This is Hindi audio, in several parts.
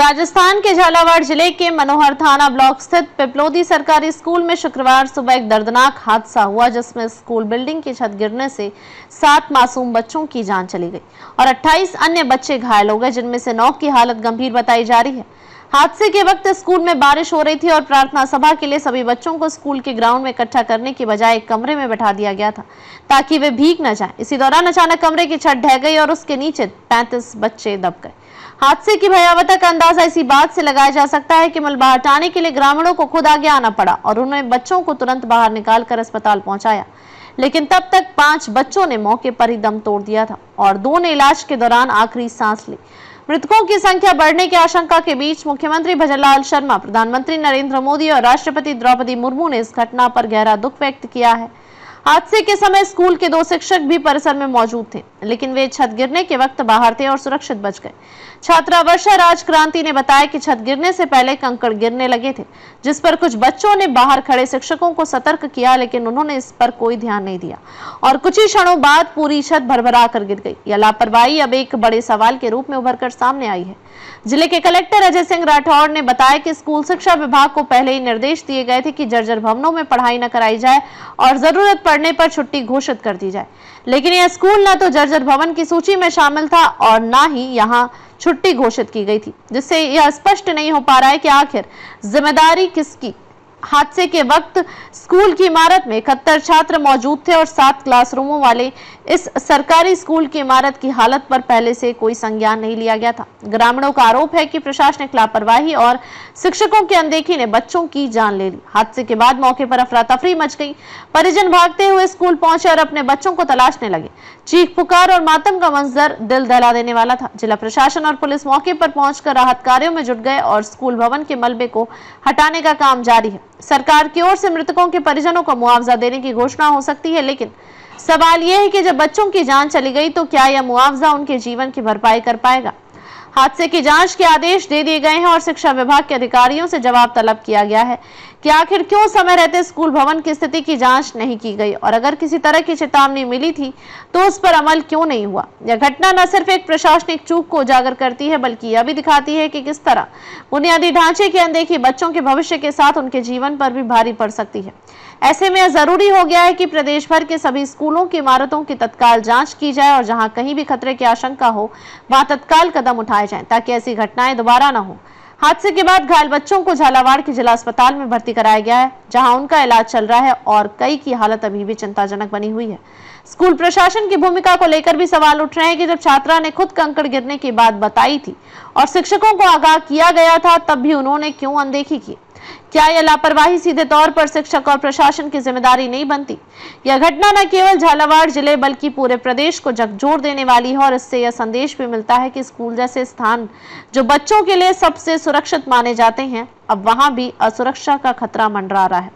राजस्थान के झालावाड़ जिले के मनोहर थाना ब्लॉक स्थित पिपलोदी सरकारी स्कूल में शुक्रवार सुबह एक दर्दनाक हादसा हुआ, जिसमें स्कूल बिल्डिंग की छत गिरने से 7 मासूम बच्चों की जान चली गई और 28 अन्य बच्चे घायल हो गए, जिनमें से 9 की हालत गंभीर बताई जा रही है। हादसे के वक्त स्कूल में बारिश हो रही थी और प्रार्थना सभा के लिए सभी बच्चों को स्कूल के ग्राउंड में इकट्ठा करने की बजाय एक कमरे में बैठा दिया गया था ताकि वे भीग न जाएं। इसी दौरान अचानक कमरे की छत ढह गई और उसके नीचे 35 बच्चे दब गए। हादसे की भयावहता का अंदाजा इसी बात से लगाया जा सकता है कि मलबा हटाने के लिए ग्रामीणों को खुद आगे आना पड़ा और उन्होंने बच्चों को तुरंत बाहर निकालकर अस्पताल पहुंचाया, लेकिन तब तक 5 बच्चों ने मौके पर ही दम तोड़ दिया था और 2 ने इलाज के दौरान आखिरी सांस ली। मृतकों की संख्या बढ़ने की आशंका के बीच मुख्यमंत्री भजनलाल शर्मा, प्रधानमंत्री नरेंद्र मोदी और राष्ट्रपति द्रौपदी मुर्मू ने इस घटना पर गहरा दुख व्यक्त किया है। हादसे के समय स्कूल के 2 शिक्षक भी परिसर में मौजूद थे, लेकिन वे छत गिरने के वक्त बाहर थे और सुरक्षित बच गए। छात्रा वर्षा राजक्रांति ने बताया कि छत गिरने से पहले कंकड़ गिरने लगे थे, जिस पर कुछ बच्चों ने बाहर खड़े शिक्षकों को सतर्क किया, लेकिन उन्होंने इस पर कोई ध्यान नहीं दिया और कुछ ही क्षणों बाद पूरी छत भरभरा कर गिर गई। यह लापरवाही अब एक बड़े सवाल के रूप में उभरकर सामने आई है। जिले के कलेक्टर अजय सिंह राठौड़ ने बताया कि स्कूल शिक्षा विभाग को पहले ही निर्देश दिए गए थे कि जर्जर भवनों में पढ़ाई न कराई जाए और जरूरत पड़ने पर छुट्टी घोषित कर दी जाए, लेकिन यह स्कूल न तो जर्जर भवन की सूची में शामिल था और न ही यहाँ छुट्टी घोषित की गई थी, जिससे यह स्पष्ट नहीं हो पा रहा है कि आखिर जिम्मेदारी किसकी। हादसे के वक्त स्कूल की इमारत में 71 छात्र मौजूद थे और 7 क्लासरूमों वाले इस सरकारी स्कूल की इमारत की हालत पर पहले से कोई संज्ञान नहीं लिया गया था। ग्रामीणों का आरोप है कि प्रशासनिक लापरवाही और शिक्षकों की अनदेखी ने बच्चों की जान ले ली। हादसे के बाद मौके पर अफरा तफरी मच गई। परिजन भागते हुए स्कूल पहुंचे और अपने बच्चों को तलाशने लगे। चीख पुकार और मातम का मंजर दिल दहला देने वाला था। जिला प्रशासन और पुलिस मौके पर पहुंचकर राहत कार्यों में जुट गए और स्कूल भवन के मलबे को हटाने का काम जारी है। सरकार की ओर से मृतकों के परिजनों को मुआवजा देने की घोषणा हो सकती है, लेकिन सवाल यह है कि जब बच्चों की जान चली गई तो क्या यह मुआवजा उनके जीवन की भरपाई कर पाएगा। हादसे की जांच के आदेश दे दिए गए हैं और शिक्षा विभाग के अधिकारियों से जवाब तलब किया गया है कि आखिर क्यों समय रहते स्कूल भवन की स्थिति की जांच नहीं की गई और अगर किसी तरह की चेतावनी मिली थी तो उस पर अमल क्यों नहीं हुआ। यह घटना न सिर्फ एक प्रशासनिक चूक को उजागर करती है, बल्कि यह भी दिखाती है कि किस तरह बुनियादी ढांचे की अनदेखी बच्चों के भविष्य के साथ उनके जीवन पर भी भारी पड़ सकती है। ऐसे में यह जरूरी हो गया है कि प्रदेश भर के सभी स्कूलों की इमारतों की तत्काल जांच की जाए और जहां कहीं भी खतरे की आशंका हो वहां तत्काल कदम उठाए जाएं ताकि ऐसी घटनाएं दोबारा न हो। हादसे के बाद घायल बच्चों को झालावाड़ के जिला अस्पताल में भर्ती कराया गया है, जहां उनका इलाज चल रहा है और कई की हालत अभी भी चिंताजनक बनी हुई है। स्कूल प्रशासन की भूमिका को लेकर भी सवाल उठ रहे हैं कि जब छात्रा ने खुद कंकड़ गिरने की बात बताई थी और शिक्षकों को आगाह किया गया था, तब भी उन्होंने क्यों अनदेखी की। क्या यह लापरवाही सीधे तौर पर शिक्षक और प्रशासन की जिम्मेदारी नहीं बनती। यह घटना न केवल झालावाड़ जिले बल्कि पूरे प्रदेश को झकझोर देने वाली है और इससे यह संदेश भी मिलता है कि स्कूल जैसे स्थान जो बच्चों के लिए सबसे सुरक्षित माने जाते हैं, अब वहां भी असुरक्षा का खतरा मंडरा रहा है।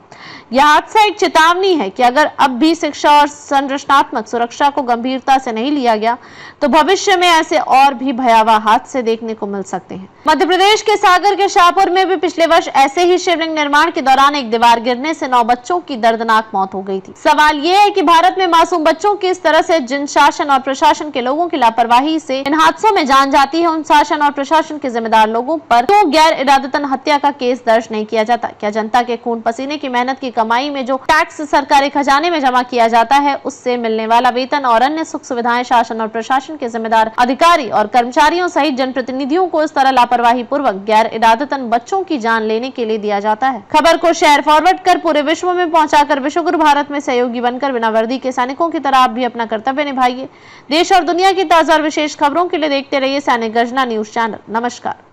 यह हादसा एक चेतावनी है कि अगर अब भी शिक्षा और संरचनात्मक सुरक्षा को गंभीरता से नहीं लिया गया तो भविष्य में ऐसे और भी भयावह हादसे देखने को मिल सकते हैं। मध्य प्रदेश के सागर के शाहपुर में भी पिछले वर्ष ऐसे ही शिवलिंग निर्माण के दौरान एक दीवार गिरने से 9 बच्चों की दर्दनाक मौत हो गई थी। सवाल ये है कि भारत में मासूम बच्चों की इस तरह से जिन शासन और प्रशासन के लोगों की लापरवाही से इन हादसों में जान जाती है, उन शासन और प्रशासन के जिम्मेदार लोगों पर क्यों गैर इरादतन हत्या का केस दर्ज नहीं किया जाता। क्या जनता के खून पसीने की मेहनत की कमाई में जो टैक्स सरकारी खजाने में जमा किया जाता है, उससे मिलने वाला वेतन और अन्य सुख सुविधाएं शासन और प्रशासन के जिम्मेदार अधिकारी और कर्मचारियों सहित जनप्रतिनिधियों को इस तरह लापरवाही पूर्वक गैर इरादतन बच्चों की जान लेने के लिए दिया जाता है। खबर को शेयर फॉरवर्ड कर पूरे विश्व में पहुंचाकर विश्वगुरु भारत में सहयोगी बनकर बिना वर्दी के सैनिकों की तरह आप भी अपना कर्तव्य निभाइए। देश और दुनिया की ताजा और विशेष खबरों के लिए देखते रहिए सैनिक गर्जना न्यूज चैनल। नमस्कार।